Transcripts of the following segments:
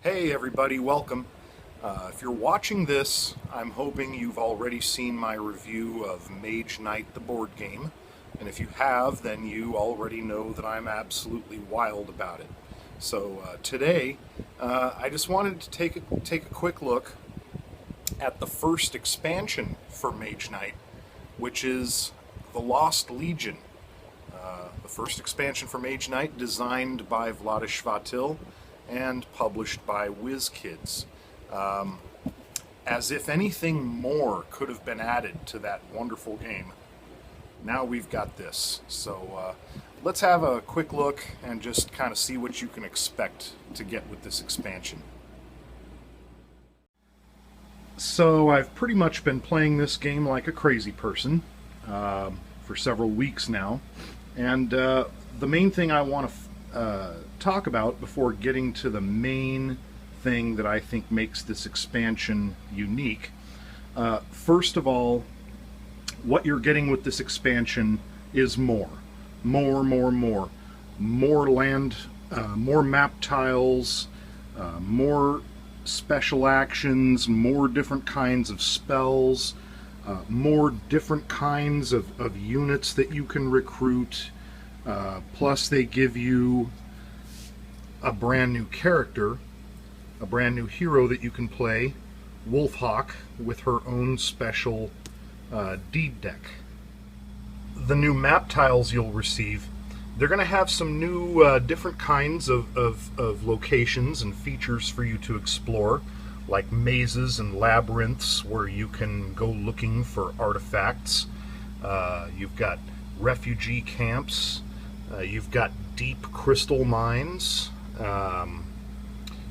Hey everybody, welcome. If you're watching this, I'm hoping you've already seen my review of Mage the board game. And if you have, then you already know that I'm absolutely wild about it. So today, I just wanted to take a quick look at the first expansion for Mage Knight, which is the Lost Legion. The first expansion for Mage Knight, designed by Vlaada Chvatil and published by Wizkids. As if anything more could have been added to that wonderful game, now we've got this. So let's have a quick look and just kind of see what you can expect to get with this expansion. So I've pretty much been playing this game like a crazy person for several weeks now, and the main thing I want to talk about before getting to the main thing that I think makes this expansion unique. First of all, what you're getting with this expansion is more land, more map tiles, more special actions, more different kinds of spells, more different kinds of units that you can recruit. Plus they give you a brand new character, a brand new hero that you can play, Wolfhawk, with her own special deed deck. The new map tiles you'll receive, they're going to have some new different kinds of locations and features for you to explore, like mazes and labyrinths where you can go looking for artifacts. You've got refugee camps. You've got deep crystal mines.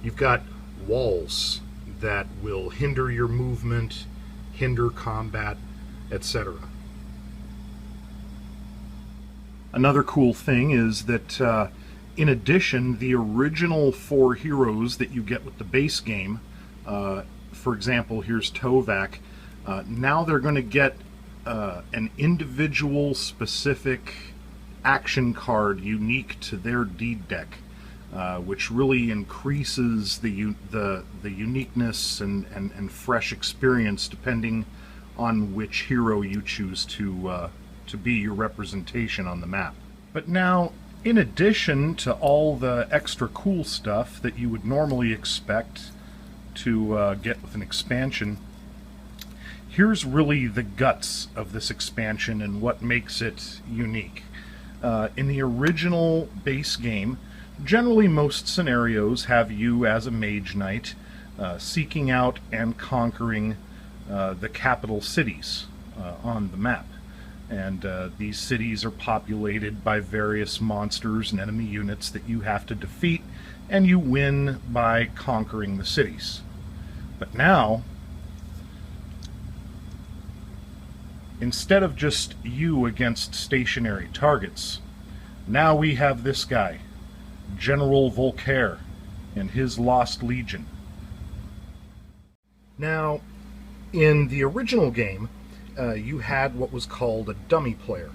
You've got walls that will hinder your movement, hinder combat, etc. Another cool thing is that in addition, the original 4 heroes that you get with the base game, for example, here's Tovak, now they're going to get an individual specific action card unique to their deed deck, which really increases the uniqueness and fresh experience depending on which hero you choose to be your representation on the map. But now, in addition to all the extra cool stuff that you would normally expect to get with an expansion, here's really the guts of this expansion and what makes it unique. In the original base game, generally most scenarios have you as a Mage Knight seeking out and conquering the capital cities on the map. And these cities are populated by various monsters and enemy units that you have to defeat, and you win by conquering the cities. But now, instead of just you against stationary targets, now we have this guy, General Volker, and his Lost Legion. Now, in the original game, you had what was called a dummy player.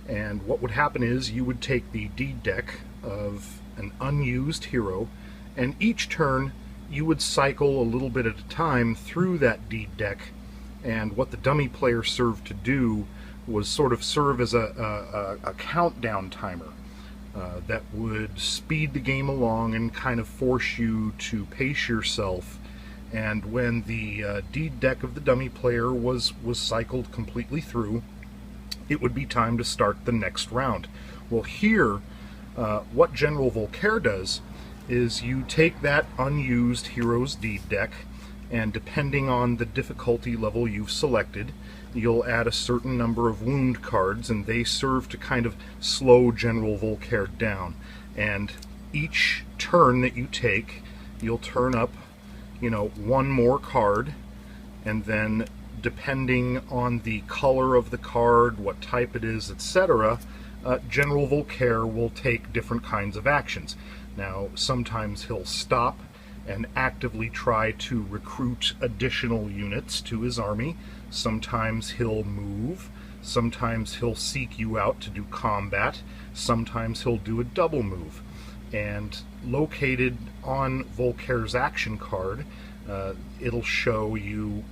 And what would happen is you would take the deed deck of an unused hero, and each turn you would cycle a little bit at a time through that deed deck. And what the dummy player served to do was sort of serve as a countdown timer that would speed the game along and kind of force you to pace yourself. And when the deed deck of the dummy player was cycled completely through, it would be time to start the next round. Well, here, what General Volker does is you take that unused hero's deed deck, and depending on the difficulty level you've selected, you'll add a certain number of wound cards, and they serve to kind of slow General Volker down. And each turn that you take, you'll turn up, one more card, and then depending on the color of the card, what type it is, etc., General Volker will take different kinds of actions. Now, sometimes he'll stop and actively try to recruit additional units to his army. Sometimes he'll move. Sometimes he'll seek you out to do combat. Sometimes he'll do a double move. and located on Volkaire's action card, it'll show you,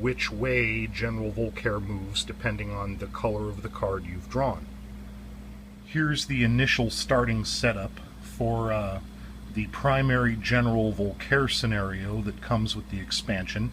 which way General Volkaire moves depending on the color of the card you've drawn. Here's the initial starting setup for the primary General Volkaire scenario that comes with the expansion.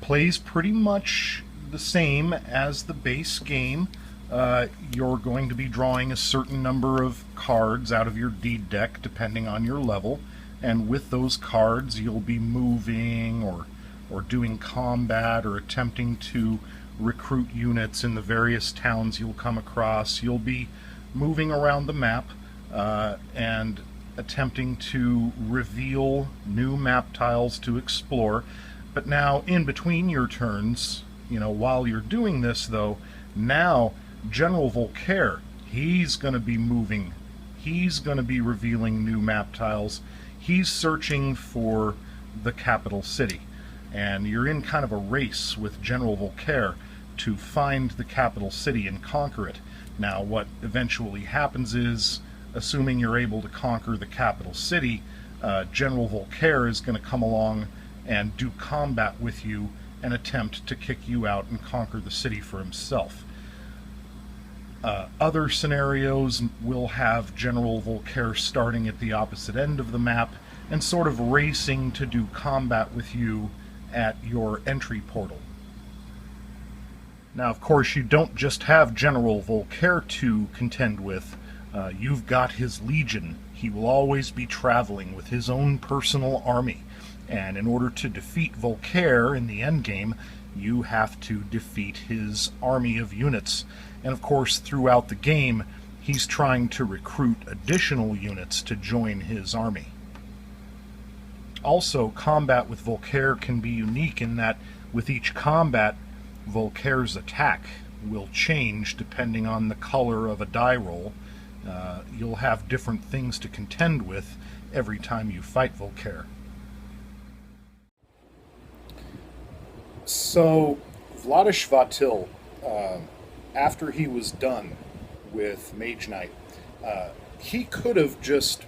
Plays pretty much the same as the base game. You're going to be drawing a certain number of cards out of your deed deck depending on your level, and with those cards you'll be moving or doing combat or attempting to recruit units in the various towns you'll come across. You'll be moving around the map and attempting to reveal new map tiles to explore. But now, in between your turns, while you're doing this though, now General Volkaire, he's going to be moving. He's going to be revealing new map tiles. He's searching for the capital city. And you're in kind of a race with General Volkaire to find the capital city and conquer it. Now, what eventually happens is, assuming you're able to conquer the capital city, General Volkaire is going to come along and do combat with you and attempt to kick you out and conquer the city for himself. Other scenarios will have General Volkaire starting at the opposite end of the map and sort of racing to do combat with you at your entry portal. Now, of course, you don't just have General Volkaire to contend with. You've got his legion. He will always be traveling with his own personal army. And in order to defeat Volkaire in the endgame, you have to defeat his army of units. And of course, throughout the game, he's trying to recruit additional units to join his army. Also, combat with Volkaire can be unique in that with each combat, Volkaire's attack will change depending on the color of a die roll. You'll have different things to contend with every time you fight Volkaire. So, Vlaada Chvatil, after he was done with Mage Knight, he could have just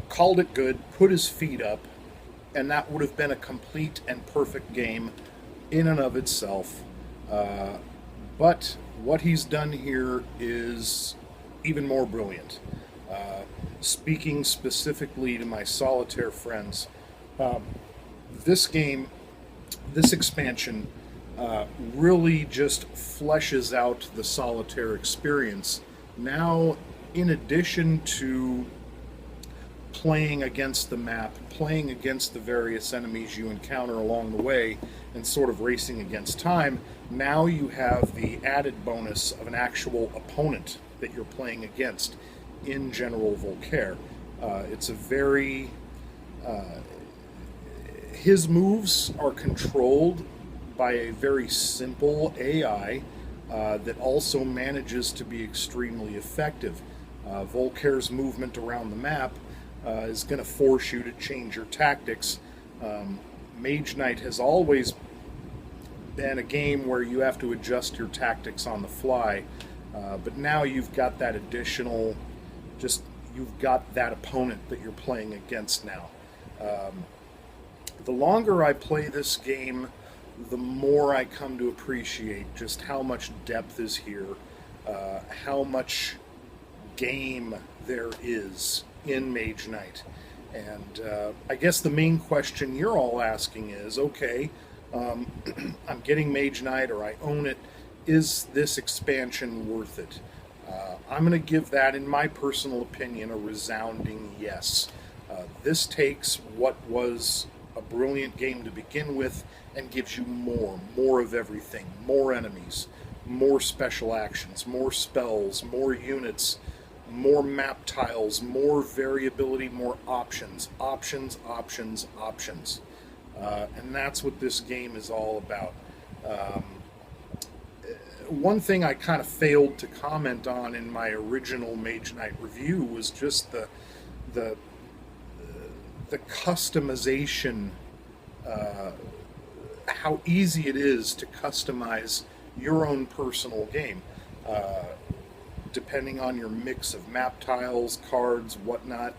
called it good, put his feet up, and that would have been a complete and perfect game in and of itself. But what he's done here is even more brilliant. Speaking specifically to my solitaire friends, this game, this expansion, really just fleshes out the solitaire experience. Now, in addition to playing against the map, playing against the various enemies you encounter along the way, and sort of racing against time, now you have the added bonus of an actual opponent that you're playing against in General Volkaire. It's a very... his moves are controlled by a very simple AI that also manages to be extremely effective. Volkaire's movement around the map is going to force you to change your tactics. Mage Knight has always been a game where you have to adjust your tactics on the fly, but now you've got that additional, you've got that opponent that you're playing against now. The longer I play this game, the more I come to appreciate just how much depth is here, how much game there is in Mage Knight. And I guess the main question you're all asking is, okay, I'm getting Mage Knight, or I own it, is this expansion worth it? I'm going to give that, in my personal opinion, a resounding yes. This takes what was a brilliant game to begin with and gives you more of everything, more enemies, more special actions, more spells, more units, more map tiles, more variability, more options. And that's what this game is all about. One thing I kind of failed to comment on in my original Mage Knight review was just the customization, how easy it is to customize your own personal game. depending on your mix of map tiles, cards, whatnot,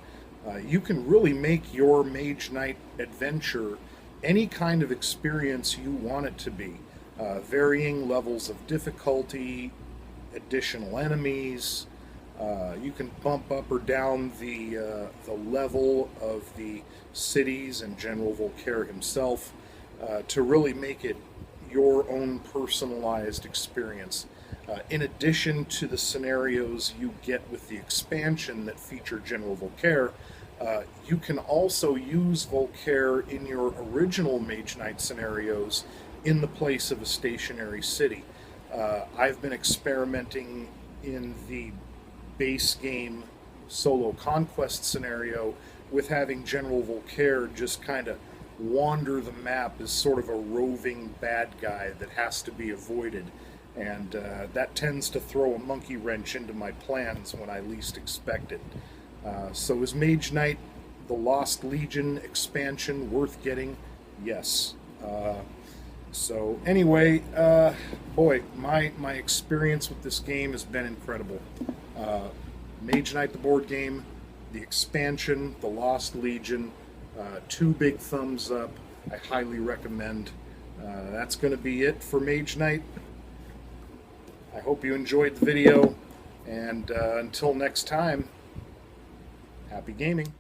you can really make your Mage Knight adventure any kind of experience you want it to be. Varying levels of difficulty, additional enemies. You can bump up or down the level of the cities and General Voltaire himself to really make it your own personalized experience. In addition to the scenarios you get with the expansion that feature General Voltaire, you can also use Voltaire in your original Mage Knight scenarios in the place of a stationary city. I've been experimenting in the base game solo conquest scenario with having General Voltaire just kind of wander the map as sort of a roving bad guy that has to be avoided, and that tends to throw a monkey wrench into my plans when I least expect it. So is Mage Knight the Lost Legion expansion worth getting? Yes. So anyway, boy, my experience with this game has been incredible. Mage Knight the board game, the expansion, the Lost Legion, 2 big thumbs up. I highly recommend. That's going to be it for Mage Knight. I hope you enjoyed the video, and until next time, happy gaming.